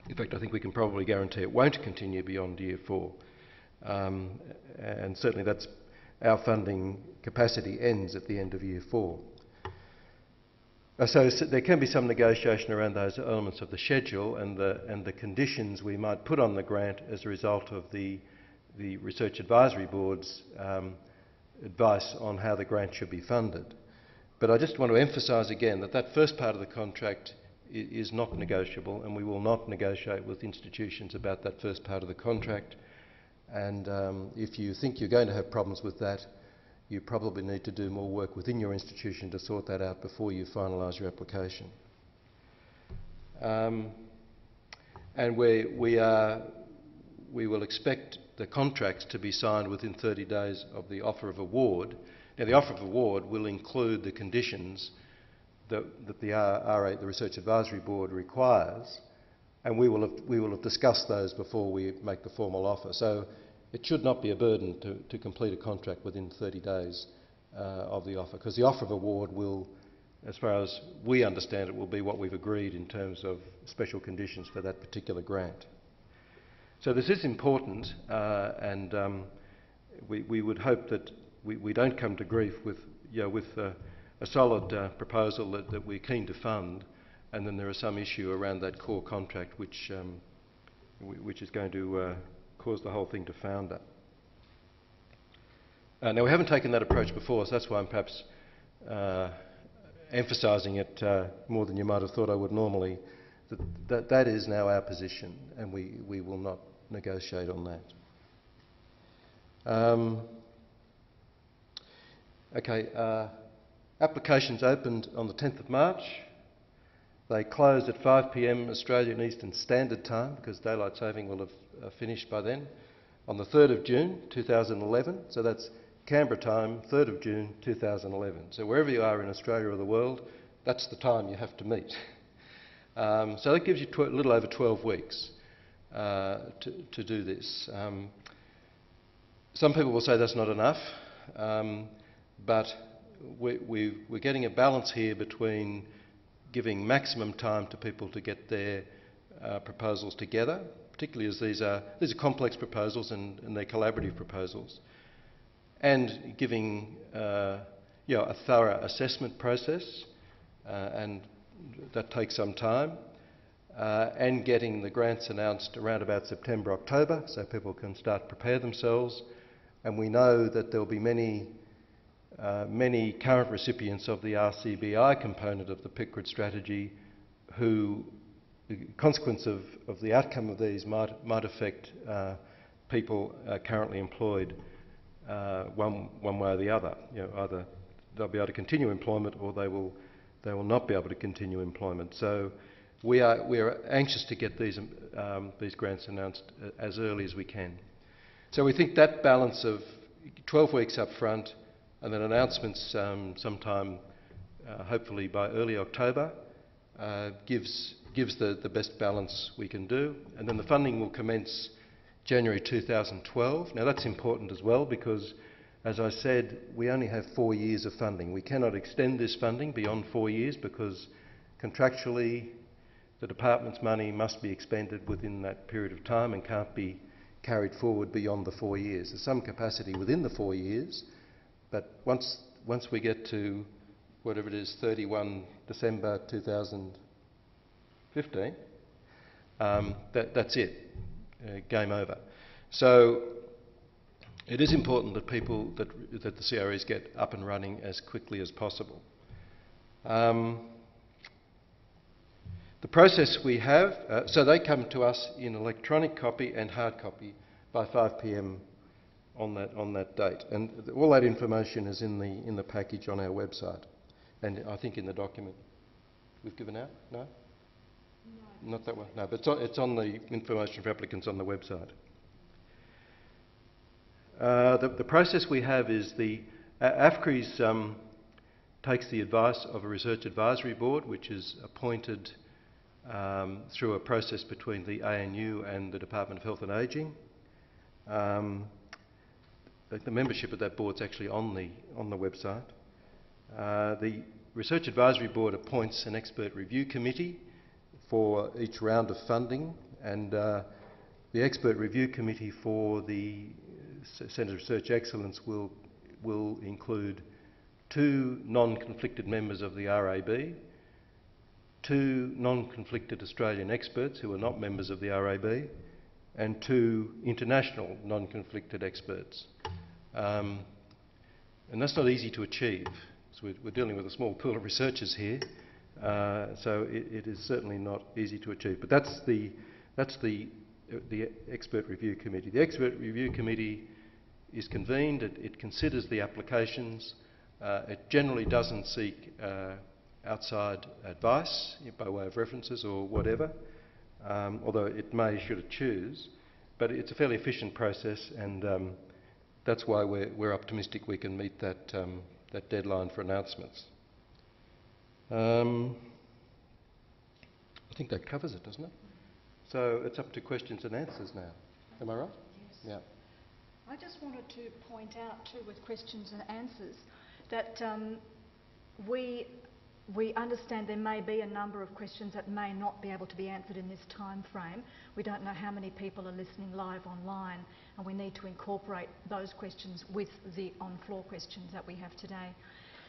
In fact, I think we can probably guarantee it won't continue beyond year 4. And certainly that's our funding capacity ends at the end of year 4. So there can be some negotiation around those elements of the schedule and the conditions we might put on the grant as a result of the Research Advisory Board's advice on how the grant should be funded. But I just want to emphasise again that that first part of the contract is not negotiable, and we will not negotiate with institutions about that first part of the contract. And if you think you're going to have problems with that, you probably need to do more work within your institution to sort that out before you finalise your application. And we will expect the contracts to be signed within 30 days of the offer of award. Now, the offer of award will include the conditions that the R8, the Research Advisory Board, requires, and we will have discussed those before we make the formal offer. So it should not be a burden to complete a contract within 30 days of the offer, because the offer of award will, as far as we understand it, will be what we've agreed in terms of special conditions for that particular grant. So this is important, and we would hope that we don't come to grief with a solid proposal that we're keen to fund, and then there is some issue around that core contract which is going to cause the whole thing to founder. Now, we haven't taken that approach before, so that's why I'm perhaps emphasising it more than you might have thought I would normally. That is now our position, and we will not negotiate on that. Okay, applications opened on the 10th of March. They closed at 5 p.m. Australian Eastern Standard Time, because daylight saving will have finished by then, on the 3rd of June 2011. So that's Canberra time, 3rd of June 2011. So wherever you are in Australia or the world, that's the time you have to meet. So that gives you a little over 12 weeks to do this. Some people will say that's not enough, but we're getting a balance here between giving maximum time to people to get their proposals together, particularly as these are complex proposals and they're collaborative proposals, and giving a thorough assessment process, and that takes some time, and getting the grants announced around about September, October, so people can start to prepare themselves. And we know that there will be many current recipients of the RCBI component of the PICRED strategy who, the consequence of the outcome of these might affect people currently employed one way or the other. Either they'll be able to continue employment, or they will not be able to continue employment. So we are anxious to get these grants announced as early as we can. So we think that balance of 12 weeks up front and then announcements sometime, hopefully by early October, gives the best balance we can do. And then the funding will commence January 2012. Now that's important as well, because, as I said, we only have 4 years of funding. We cannot extend this funding beyond 4 years, because contractually the department's money must be expended within that period of time and can't be carried forward beyond the 4 years. There's some capacity within the 4 years, but once we get to whatever it is, 31 December 2015, that's it, game over. So it is important that that the CREs get up and running as quickly as possible. The process we have, so they come to us in electronic copy and hard copy by 5 p.m. on that date, and all that information is in the package on our website, and I think in the document we've given out. No, not that one. No, but it's on the information for applicants on the website. The process we have is the APHCRI's takes the advice of a Research Advisory Board, which is appointed through a process between the ANU and the Department of Health and Ageing. The membership of that board is actually on the website. The Research Advisory Board appoints an expert review committee for each round of funding, And the Expert Review Committee for the Centre of Research Excellence will include 2 non-conflicted members of the RAB, 2 non-conflicted Australian experts who are not members of the RAB, and 2 international non-conflicted experts. And that's not easy to achieve. So we're dealing with a small pool of researchers here, so it is certainly not easy to achieve. But that's the Expert Review Committee. The Expert Review Committee is convened, it considers the applications, it generally doesn't seek outside advice by way of references or whatever, although it may should it choose, but it's a fairly efficient process, and that's why we're optimistic we can meet that deadline for announcements. I think that covers it, doesn't it? So it's up to questions and answers now. Am I right? Yes. Yeah. I just wanted to point out too, with questions and answers, that we understand there may be a number of questions that may not be able to be answered in this time frame. We don't know how many people are listening live online, and we need to incorporate those questions with the on-floor questions that we have today.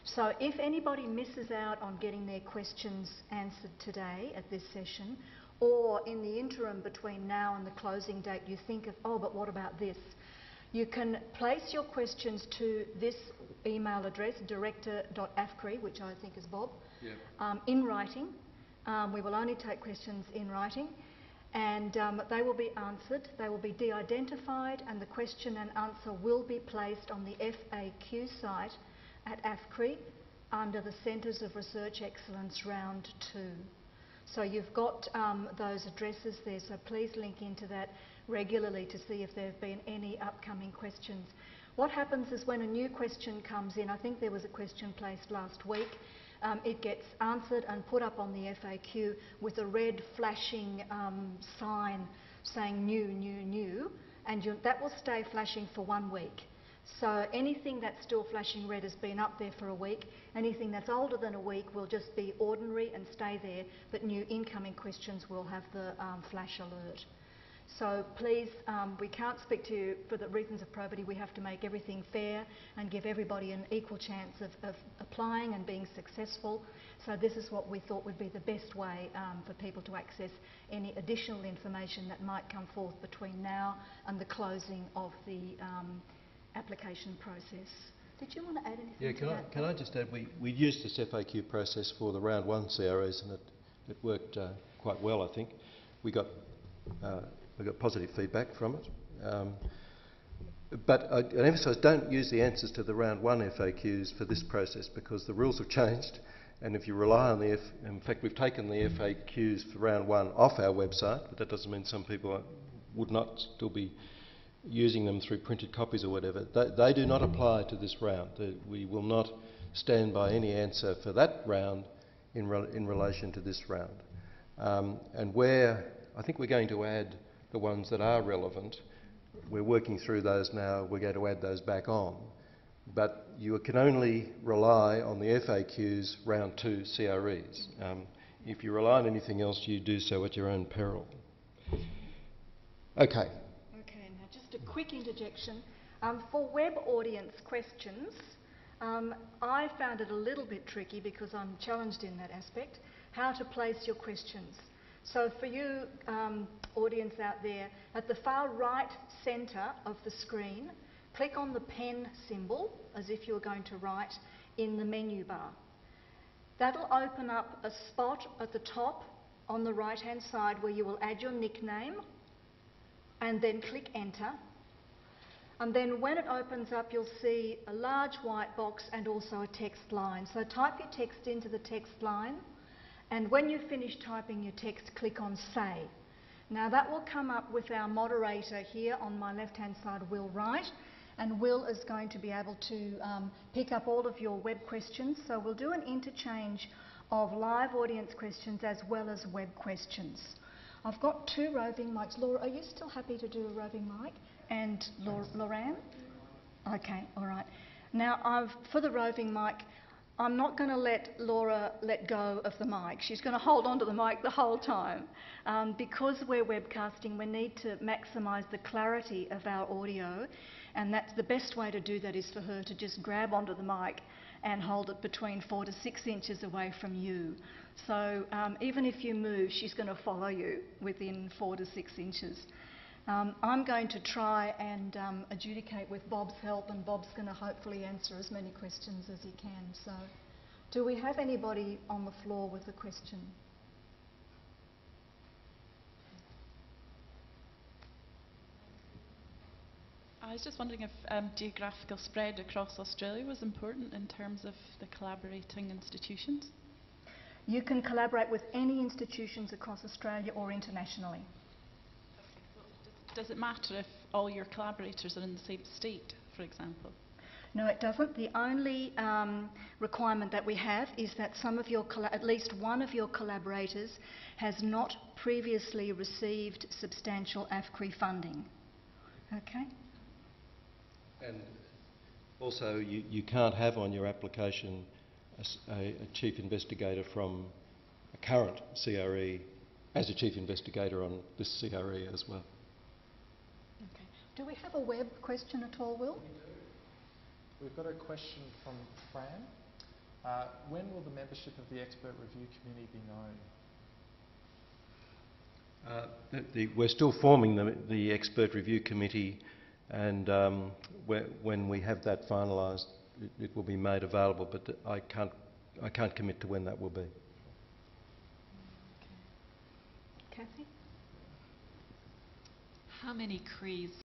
So if anybody misses out on getting their questions answered today at this session, or in the interim between now and the closing date you think of, oh, but what about this? You can place your questions to this email address, director.APHCRI, which I think is Bob, in writing. We will only take questions in writing, and they will be answered. They will be de-identified, and the question and answer will be placed on the FAQ site at APHCRI under the Centres of Research Excellence Round 2. So you've got those addresses there, so please link into that regularly to see if there have been any upcoming questions. What happens is when a new question comes in, I think there was a question placed last week, it gets answered and put up on the FAQ with a red flashing sign saying new, new, new, and that will stay flashing for 1 week. So anything that's still flashing red has been up there for a week. Anything that's older than a week will just be ordinary and stay there, but new incoming questions will have the flash alert. So please, we can't speak to you for the reasons of probity. We have to make everything fair and give everybody an equal chance of applying and being successful. So this is what we thought would be the best way for people to access any additional information that might come forth between now and the closing of the application process. Did you want to add anything to that? Can I just add, we used this FAQ process for the round 1 CREs, and it worked quite well, I think. We got positive feedback from it. But I'd emphasise, don't use the answers to the round 1 FAQs for this process, because the rules have changed, and if you rely on in fact we've taken the FAQs for round 1 off our website, but that doesn't mean some people would not still be using them through printed copies or whatever. They do not apply to this round. We will not stand by any answer for that round in relation to this round. And where I think we're going to add the ones that are relevant, we're working through those now, we're going to add those back on. But you can only rely on the FAQs round 2 CREs. If you rely on anything else, you do so at your own peril. Okay. A quick interjection. For web audience questions, I found it a little bit tricky because I'm challenged in that aspect, how to place your questions. So for you audience out there, at the far right centre of the screen, click on the pen symbol as if you were going to write in the menu bar. That'll open up a spot at the top on the right hand side where you will add your nickname, and then click enter. And then when it opens up, you'll see a large white box and also a text line. So type your text into the text line, and when you finish typing your text, click on say. Now that will come up with our moderator here on my left hand side, Will Wright, and Will is going to be able to pick up all of your web questions. So we'll do an interchange of live audience questions as well as web questions. I've got 2 roving mics. Laura, are you still happy to do a roving mic? And Loran? Okay, all right. Now, for the roving mic, I'm not going to let Laura let go of the mic. She's going to hold on to the mic the whole time. Because we're webcasting, we need to maximise the clarity of our audio, and that's the best way to do that is for her to just grab onto the mic and hold it between 4 to 6 inches away from you. So even if you move, she's going to follow you within 4 to 6 inches. I'm going to try and adjudicate with Bob's help, and Bob's going to hopefully answer as many questions as he can. So, do we have anybody on the floor with a question? I was just wondering if geographical spread across Australia was important in terms of the collaborating institutions? You can collaborate with any institutions across Australia or internationally. Does it matter if all your collaborators are in the same state, for example? No, it doesn't. The only requirement that we have is that at least one of your collaborators has not previously received substantial APHCRI funding. Okay? And also, you can't have on your application a chief investigator from a current CRE as a chief investigator on this CRE as well. Okay. Do we have a web question at all, Will? We do. We've got a question from Fran. When will the membership of the expert review committee be known? We're still forming the expert review committee, and when we have that finalised, it will be made available. But I can't commit to when that will be. Okay. Kathy? How many CREs